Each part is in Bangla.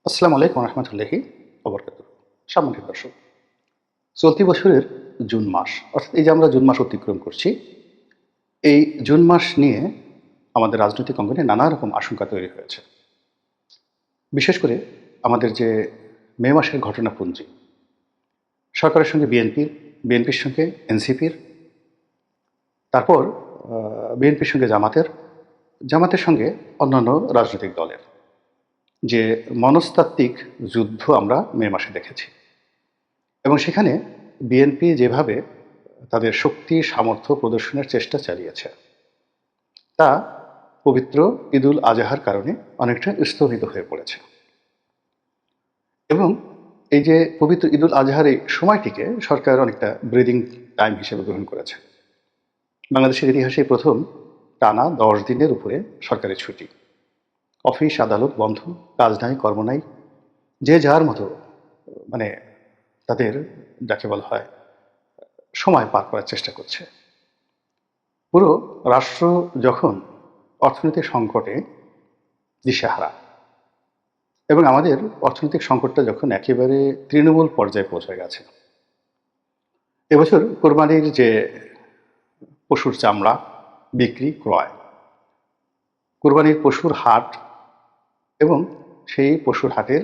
আসসালামু আলাইকুম রহমতুল্লাহি ওবরকাতুহ। সম্মানিত দর্শক, চলতি বছরের জুন মাস, অর্থাৎ এই যে আমরা জুন মাস অতিক্রম করছি, এই জুন মাস নিয়ে আমাদের রাজনৈতিক অঙ্গনে নানা রকম আশঙ্কা তৈরি হয়েছে। বিশেষ করে আমাদের যে মে মাসের ঘটনাপুঞ্জি, সরকারের সঙ্গে বিএনপির সঙ্গে এনসিপির, তারপর বিএনপির সঙ্গে জামাতের সঙ্গে অন্যান্য রাজনৈতিক দলের যে মনস্তাত্ত্বিক যুদ্ধ আমরা মে মাসে দেখেছি। এবং সেখানে বিএনপি যেভাবে তাদের শক্তি সামর্থ্য প্রদর্শনের চেষ্টা চালিয়েছে, তা পবিত্র ঈদুল আজহার কারণে অনেকটা স্থগিত হয়ে পড়েছে। এবং এই যে পবিত্র ঈদুল আজহার এই সময়টিকে সরকার অনেকটা ব্রিদিং টাইম হিসেবে গ্রহণ করেছে। বাংলাদেশের ইতিহাসে প্রথম টানা 10 দিনের উপরে সরকারি ছুটি, অফিস আদালত বন্ধ, কাজ নাই কর্ম নাই, যে যার মতো মানে তাদের যাকে বলা হয় সময় পার করার চেষ্টা করছে। পুরো রাষ্ট্র যখন অর্থনৈতিক সংকটে দিশেহারা এবং আমাদের অর্থনৈতিক সংকটটা যখন একেবারে তৃণমূল পর্যায়ে পৌঁছে গেছে, এবছর কোরবানির যে পশুর চামড়া বিক্রি ক্রয়, কোরবানির পশুর হাট এবং সেই পশুর হাটের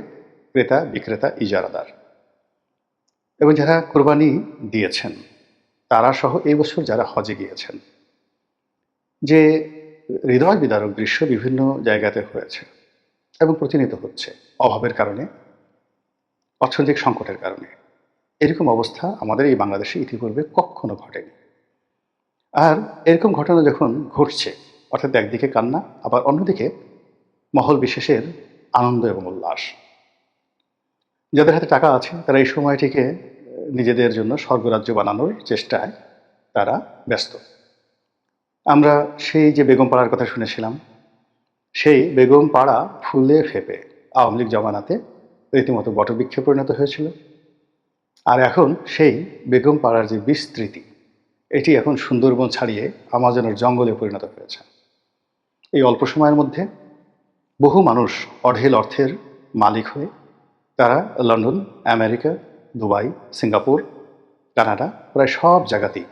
ক্রেতা বিক্রেতা ইজারাদার এবং যারা কোরবানি দিয়েছেন তারা সহ এই বছর যারা হজে গিয়েছেন, যে হৃদয় বিদারক দৃশ্য বিভিন্ন জায়গাতে হয়েছে এবং প্রতিনিয়ত হচ্ছে অভাবের কারণে, অর্থনৈতিক সংকটের কারণে। এরকম অবস্থা আমাদের এই বাংলাদেশে ইতিপূর্বে কখনো ঘটেনি। আর এরকম ঘটনা যখন ঘটছে, অর্থাৎ একদিকে কান্না, আবার অন্যদিকে মহল বিশেষের আনন্দ এবং উল্লাস। যাদের হাতে টাকা আছে তারা এই সময়টিকে নিজেদের জন্য স্বর্গরাজ্য বানানোর চেষ্টায় তারা ব্যস্ত। আমরা সেই যে বেগম পাড়ার কথা শুনেছিলাম, সেই বেগম পাড়া ফুলে ফেপে আওয়ামী লীগ জমানাতে রীতিমতো বটবৃক্ষে পরিণত হয়েছিল। আর এখন সেই বেগম পাড়ার যে বিস্তৃতি, এটি এখন সুন্দরবন ছাড়িয়ে আমাজনের জঙ্গলে পরিণত হয়েছে। এই অল্প সময়ের মধ্যে বহু মানুষ অঢেল অর্থের মালিক হয়ে তারা London, America, Dubai, Singapore, Canada, প্রায় সব জায়গাতেই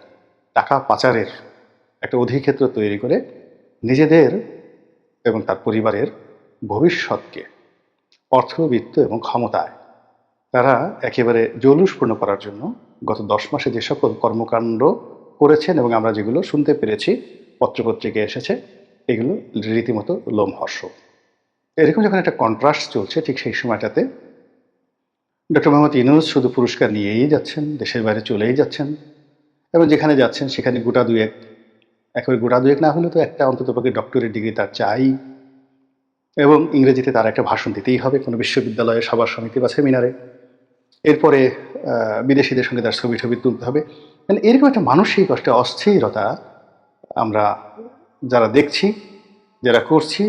টাকা পাচারের একটা অধিক্ষেত্র তৈরি করে নিজেদের এবং তার পরিবারের ভবিষ্যৎকে অর্থবিত্ত এবং ক্ষমতায় তারা একেবারে জৌলুসপূর্ণ করার জন্য গত 10 মাসে যে সকল কর্মকাণ্ড করেছেন এবং আমরা যেগুলো শুনতে পেরেছি, পত্রপত্রিকায় এসেছে, এগুলো রীতিমতো লোমহর্ষক। এরকম যখন একটা কন্ট্রাস্ট চলছে, ঠিক সেই সময়টাতে ডক্টর মোহাম্মদ ইউনূস শুধু পুরস্কার নিয়েই যাচ্ছেন, দেশের বাইরে চলেই যাচ্ছেন এবং যেখানে যাচ্ছেন সেখানে গোটা দুয়েক, একেবারে গোটা দুয়েক না হলেও তো একটা অন্ততপক্ষে ডক্টরেট ডিগ্রি তার চাই এবং ইংরেজিতে তার একটা ভাষণ দিতেই হবে কোনো বিশ্ববিদ্যালয়ে, সভা সমিতি বা সেমিনারে। এরপরে বিদেশিদের সঙ্গে তার ছবি তুলতে হবে। মানে এরকম একটা মানসিক একটা অস্থিরতা আমরা যারা দেখছি, যারা করছি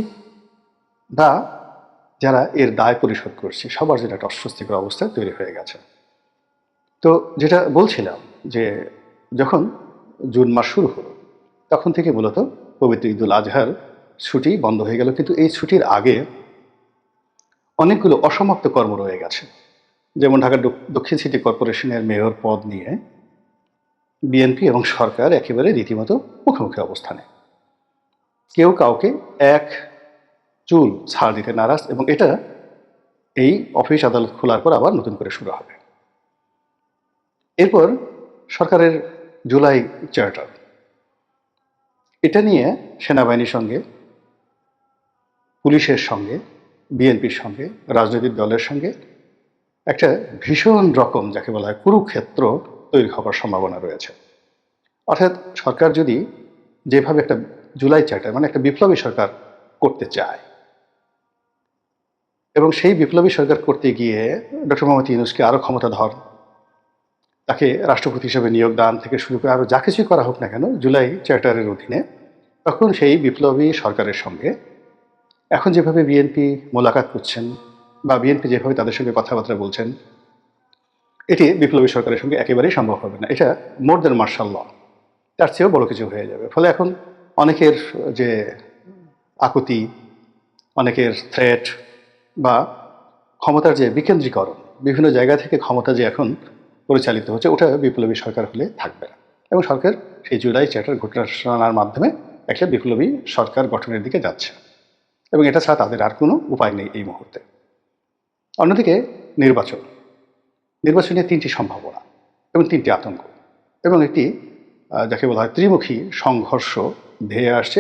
বা যারা এর দায় পরিশোধ করছি, সবার যেটা একটা অস্বস্তিকর অবস্থা তৈরি হয়ে গেছে। তো যেটা বলছিলাম যে যখন জুন মাস শুরু হলো তখন থেকে মূলত পবিত্র ঈদুল আজহার ছুটি বন্ধ হয়ে গেল, কিন্তু এই ছুটির আগে অনেকগুলো অসমাপ্ত কর্ম রয়ে গেছে। যেমন ঢাকা দক্ষিণ সিটি কর্পোরেশনের মেয়র পদ নিয়ে বিএনপি এবং সরকার একেবারে রীতিমতো মুখোমুখি অবস্থানে, কেউ কাউকে এক চুল ছাড় দিতে নারাজ এবং এটা এই অফিস আদালত খোলার পর আবার নতুন করে শুরু হবে। এরপর সরকারের জুলাই চার্টার, এটা নিয়ে সেনাবাহিনীর সঙ্গে, পুলিশের সঙ্গে, বিএনপির সঙ্গে, রাজনৈতিক দলের সঙ্গে একটা ভীষণ রকম যাকে বলা হয় কুরুক্ষেত্র তৈরি হবার সম্ভাবনা রয়েছে। অর্থাৎ সরকার যদি যেভাবে একটা জুলাই চার্টার মানে একটা বিপ্লবী সরকার করতে চায় এবং সেই বিপ্লবী সরকার করতে গিয়ে ডক্টর মোহাম্মদ ইউনূসকে আরও ক্ষমতাধর, তাকে রাষ্ট্রপতি হিসেবে নিয়োগ দান থেকে শুরু করে আরও যা কিছুই করা হোক না কেন জুলাই চার্টারের অধীনে, তখন সেই বিপ্লবী সরকারের সঙ্গে এখন যেভাবে বিএনপি মোলাকাত করছেন বা বিএনপি যেভাবে তাদের সঙ্গে কথাবার্তা বলছেন, এটি বিপ্লবী সরকারের সঙ্গে একেবারেই সম্ভব হবে না। এটা মোর দেন মার্শাল ল, তার চেয়েও বড় কিছু হয়ে যাবে। ফলে এখন অনেকের যে আকুতি, অনেকের থ্রেট বা ক্ষমতার যে বিকেন্দ্রীকরণ, বিভিন্ন জায়গা থেকে ক্ষমতা যে এখন পরিচালিত হচ্ছে, ওটা বিপ্লবী সরকার হলে থাকবে না। এবং সরকার সেই জুলাই চ্যাটার ঘোষণার মাধ্যমে একটা বিপ্লবী সরকার গঠনের দিকে যাচ্ছে, এবং এটা ছাড়া তাদের আর কোনো উপায় নেই এই মুহূর্তে। অন্যদিকে নির্বাচনে তিনটি সম্ভাবনা এবং তিনটি আতঙ্ক, এবং একটি যাকে বলা হয় ত্রিমুখী সংঘর্ষ ধেয়ে আসছে,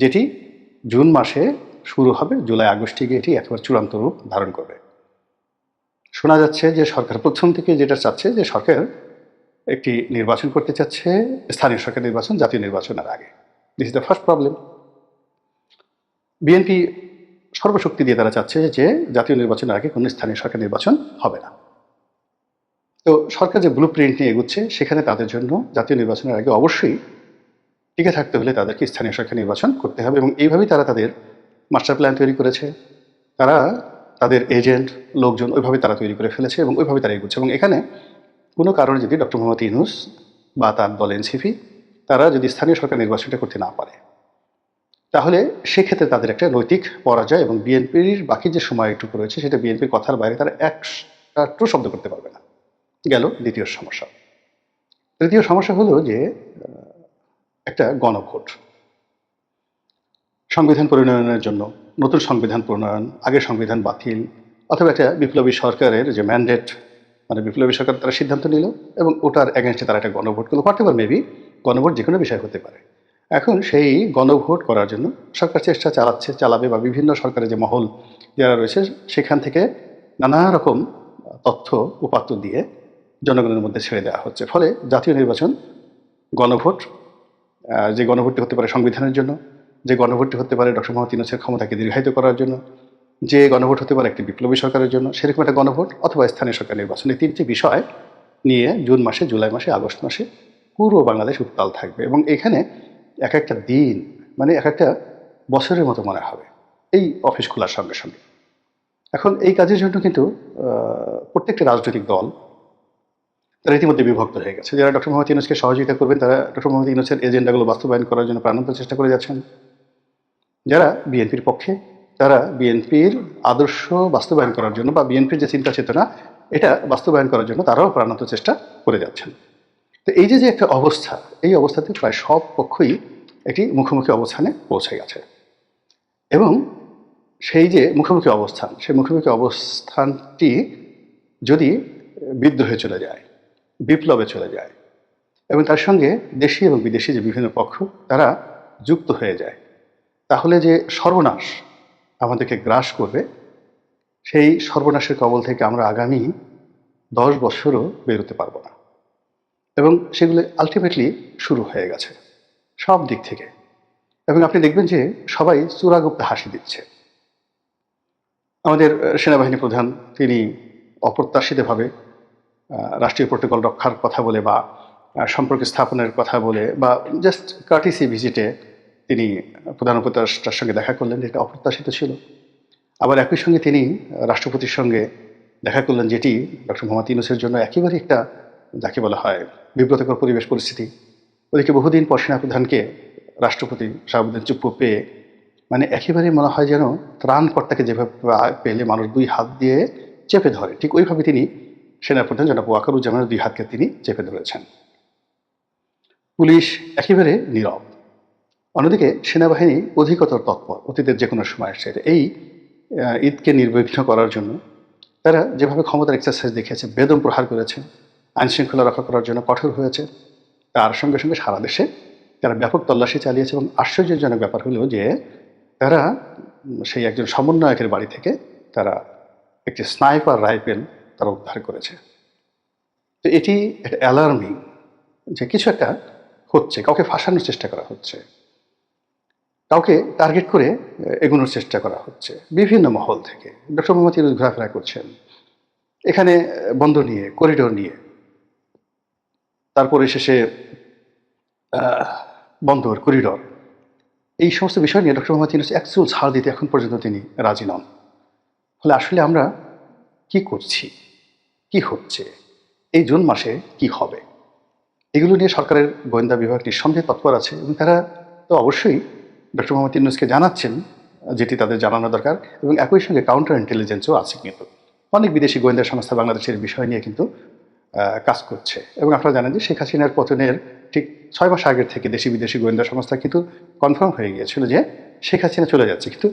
যেটি জুন মাসে শুরু হবে, জুলাই আগস্টে গিয়ে এটি একেবারে চূড়ান্ত রূপ ধারণ করবে। শোনা যাচ্ছে যে সরকার প্রথম থেকে যেটা চাচ্ছে, যে সরকার একটি নির্বাচন করতে চাচ্ছে, স্থানীয় সরকার নির্বাচন জাতীয় নির্বাচনের আগে। This is the first problem. BNP সর্বশক্তি দিয়ে তারা চাচ্ছে যে জাতীয় নির্বাচনের আগে কোনো স্থানীয় সরকার নির্বাচন হবে না। তো সরকার যে ব্লু প্রিন্ট নিয়ে এগুচ্ছে, সেখানে তাদের জন্য জাতীয় নির্বাচনের আগে অবশ্যই টিকে থাকতে হলে তাদেরকে স্থানীয় সরকার নির্বাচন করতে হবে, এবং এইভাবেই তারা তাদের মাস্টার প্ল্যান তৈরি করেছে। তারা তাদের এজেন্ট লোকজন ওইভাবে তারা তৈরি করে ফেলেছে, এবং ওইভাবে তারা এগুচ্ছে। এবং এখানে কোনো কারণে যদি ডক্টর মোহাম্মদ ইউনূস বা তার দল এনসিপি তারা যদি স্থানীয় সরকার নির্বাচনটা করতে না পারে, তাহলে সেক্ষেত্রে তাদের একটা নৈতিক পরাজয়, এবং বিএনপির বাকি যে সময়টুকু রয়েছে সেটা বিএনপির কথার বাইরে তারা একটা শব্দ করতে পারবে না। গেল দ্বিতীয় সমস্যা। তৃতীয় সমস্যা হলো যে একটা গণভোট, সংবিধান প্রণয়নের জন্য নতুন সংবিধান প্রণয়ন, আগের সংবিধান বাতিল, অথবা একটা বিপ্লবী সরকারের যে ম্যান্ডেট, মানে বিপ্লবী সরকার তারা সিদ্ধান্ত নিল এবং ওটার এগেনস্টে তারা একটা গণভোট করলো। হোয়াটএভার মেবি, গণভোট যে কোনো বিষয় হতে পারে। এখন সেই গণভোট করার জন্য সরকার চেষ্টা চালাবে, বা বিভিন্ন সরকারের যে মহল যারা রয়েছে সেখান থেকে নানা রকম তথ্য উপাত্ত দিয়ে জনগণের মধ্যে ছেড়ে দেওয়া হচ্ছে। ফলে জাতীয় নির্বাচন, গণভোট, যে গণভোটটি হতে পারে সংবিধানের জন্য, যে গণভোটটি হতে পারে ডক্টর মোহাম্মদ ইউনূসের ক্ষমতাকে দীর্ঘায়িত করার জন্য, যে গণভোট হতে পারে একটি বিপ্লবী সরকারের জন্য, সেরকম একটা গণভোট, অথবা স্থানীয় সরকার নির্বাচন, এই তিনটি বিষয় নিয়ে জুন মাসে, জুলাই মাসে, আগস্ট মাসে পুরো বাংলাদেশ উত্তাল থাকবে। এবং এখানে এক একটা দিন মানে এক একটা বছরের মতো মনে হবে এই অফিস খোলার সঙ্গে সঙ্গে। এখন এই কাজের জন্য কিন্তু প্রত্যেকটা রাজনৈতিক দল তারা ইতিমধ্যে বিভক্ত হয়ে গেছে। যারা ডক্টর মোহাম্মদ ইউনূসকে সহযোগিতা করবেন, তারা ডক্টর মোহাম্মদ ইউনূসের এজেন্ডাগুলো বাস্তবায়ন করার জন্য প্রাণান্ত চেষ্টা করে যাচ্ছেন। যারা বিএনপির পক্ষে, তারা বিএনপির আদর্শ বাস্তবায়ন করার জন্য, বা বিএনপির যে চিন্তা চেতনা এটা বাস্তবায়ন করার জন্য তারাও প্রাণান্ত চেষ্টা করে যাচ্ছেন। তো এই যে একটা অবস্থা, এই অবস্থাতে প্রায় সব পক্ষই একটি মুখোমুখি অবস্থানে পৌঁছে গেছে। এবং সেই যে মুখোমুখি অবস্থান, সেই মুখোমুখি অবস্থানটি যদি বিদ্রোহে চলে যায়, বিপ্লবে চলে যায়, এবং তার সঙ্গে দেশি এবং বিদেশি যে বিভিন্ন পক্ষ তারা যুক্ত হয়ে যায়, তাহলে যে সর্বনাশ আমাদেরকে গ্রাস করবে, সেই সর্বনাশের কবল থেকে আমরা আগামী 10 বছরও বেরোতে পারবো না। এবং সেগুলো আলটিমেটলি শুরু হয়ে গেছে সব দিক থেকে। এবং আপনি দেখবেন যে সবাই চূড়াগুপ্তে হাসি দিচ্ছে। আমাদের সেনাবাহিনী প্রধান তিনি অপ্রত্যাশিতভাবে রাষ্ট্রীয় প্রোটোকল রক্ষার কথা বলে, বা সম্পর্ক স্থাপনের কথা বলে, বা জাস্ট কার্টিসি ভিজিটে তিনি প্রধান উপদেষ্টার সঙ্গে দেখা করলেন, যেটা অপ্রত্যাশিত ছিল। আবার একই সঙ্গে তিনি রাষ্ট্রপতির সঙ্গে দেখা করলেন, যেটি ডক্টর মোহাম্মদ ইউনূসের জন্য একেবারে একটা যাকে বলা হয় বিব্রতকর পরিবেশ পরিস্থিতি। ওদিকে বহুদিন পর সেনাপ্রধানকে রাষ্ট্রপতি শাহাবুদ্দিন চুপ্পু পেয়ে মানে একেবারে মনে হয় যেন ত্রাণকর্তাকে যেভাবে পেলে মানুষ 2 হাত দিয়ে চেপে ধরে, ঠিক ওইভাবে তিনি সেনাপ্রধান জনাব ওয়াকারুজ্জামানের 2 হাতকে তিনি চেপে ধরেছেন। পুলিশ একেবারে নীরব। অন্যদিকে সেনাবাহিনী অধিকতর তৎপর অতীতের যে কোনো সময় এসে এই ঈদকে নির্বিঘ্ন করার জন্য তারা যেভাবে ক্ষমতার এক্সারসাইজ দেখিয়েছে, বেদম প্রহার করেছে, আইনশৃঙ্খলা রক্ষা করার জন্য কঠোর হয়েছে, তার সঙ্গে সঙ্গে সারা দেশে তারা ব্যাপক তল্লাশি চালিয়েছে। এবং আশ্চর্যজনক ব্যাপার হলো যে তারা সেই একজন সমন্বয়কের বাড়ি থেকে তারা একটি স্নাইপার রাইফেল তারা উদ্ধার করেছে। তো এটি একটা অ্যালার্মিং যে কিছু একটা হচ্ছে, কাউকে ফাঁসানোর চেষ্টা করা হচ্ছে, কাউকে টার্গেট করে এগোনোর চেষ্টা করা হচ্ছে বিভিন্ন মহল থেকে। ডক্টর মোহাম্মদ ইউনূস ঘোরাফেরা করছেন এখানে বন্দর নিয়ে, করিডোর নিয়ে, তারপরে শেষে বন্দর, করিডোর, এই সমস্ত বিষয় নিয়ে ডক্টর মোহাম্মদ ইউনূস অ্যাকচুয়াল ছাড় দিতে এখন পর্যন্ত তিনি রাজি নন। ফলে আসলে আমরা কি করছি, কি হচ্ছে, এই জুন মাসে কি হবে, এগুলো নিয়ে সরকারের গোয়েন্দা বিভাগ নিঃসন্দেহে তৎপর আছে, এবং তারা তো অবশ্যই ডক্টর মোহাম্মদ ইউনূসকে জানাচ্ছেন যেটি তাদের জানানো দরকার, এবং একই সঙ্গে কাউন্টার ইন্টেলিজেন্সও আছে কিন্তু। অনেক বিদেশি গোয়েন্দা সংস্থা বাংলাদেশের বিষয় নিয়ে কিন্তু কাজ করছে। এবং আপনারা জানেন যে শেখ হাসিনার পতনের ঠিক 6 মাস আগের থেকে দেশি বিদেশি গোয়েন্দা সংস্থা কিন্তু কনফার্ম হয়ে গিয়েছিল যে শেখ হাসিনা চলে যাচ্ছে, কিন্তু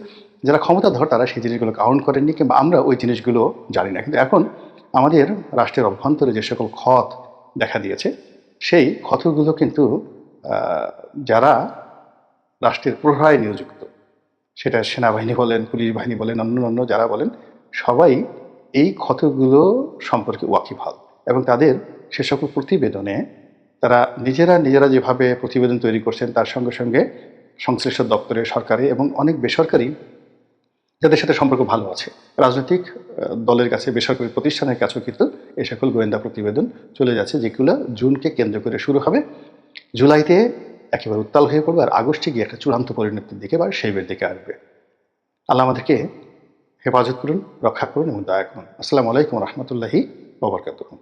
যারা ক্ষমতাধর তারা সেই জিনিসগুলো কাউন্ট করেননি, কিংবা আমরা ওই জিনিসগুলো জানি না। কিন্তু এখন আমাদের রাষ্ট্রের অভ্যন্তরে যে সকল ক্ষত দেখা দিয়েছে, সেই ক্ষতগুলো কিন্তু যারা রাষ্ট্রের প্রহরায় নিয়োজিত, সেটা সেনাবাহিনী বলেন, পুলিশ বাহিনী বলেন, অন্য যারা বলেন, সবাই এই ক্ষতগুলো সম্পর্কে ওয়াকিবহাল। এবং তাদের সে সকল প্রতিবেদনে তারা নিজেরা যেভাবে প্রতিবেদন তৈরি করছেন, তার সঙ্গে সঙ্গে সংশ্লিষ্ট দপ্তরে, সরকারি এবং অনেক বেসরকারি যাদের সাথে সম্পর্ক ভালো আছে, রাজনৈতিক দলের কাছে, বেসরকারি প্রতিষ্ঠানের কাছেও কিন্তু এই সকল গোয়েন্দা প্রতিবেদন চলে যাচ্ছে, যেগুলো জুনকে কেন্দ্র করে শুরু হবে, জুলাইতে একেবারে উত্তাল হয়ে পড়বে, আর আগস্টে গিয়ে একটা চূড়ান্ত পরিণতির দিকে বা শেপের দিকে আসবে। আল্লাহ আমাদেরকে হেফাজত করুন, রক্ষা করুন এবং দয়া করুন। আসসালামু আলাইকুম রহমতুল্লাহি ওয়া বারাকাতুহু।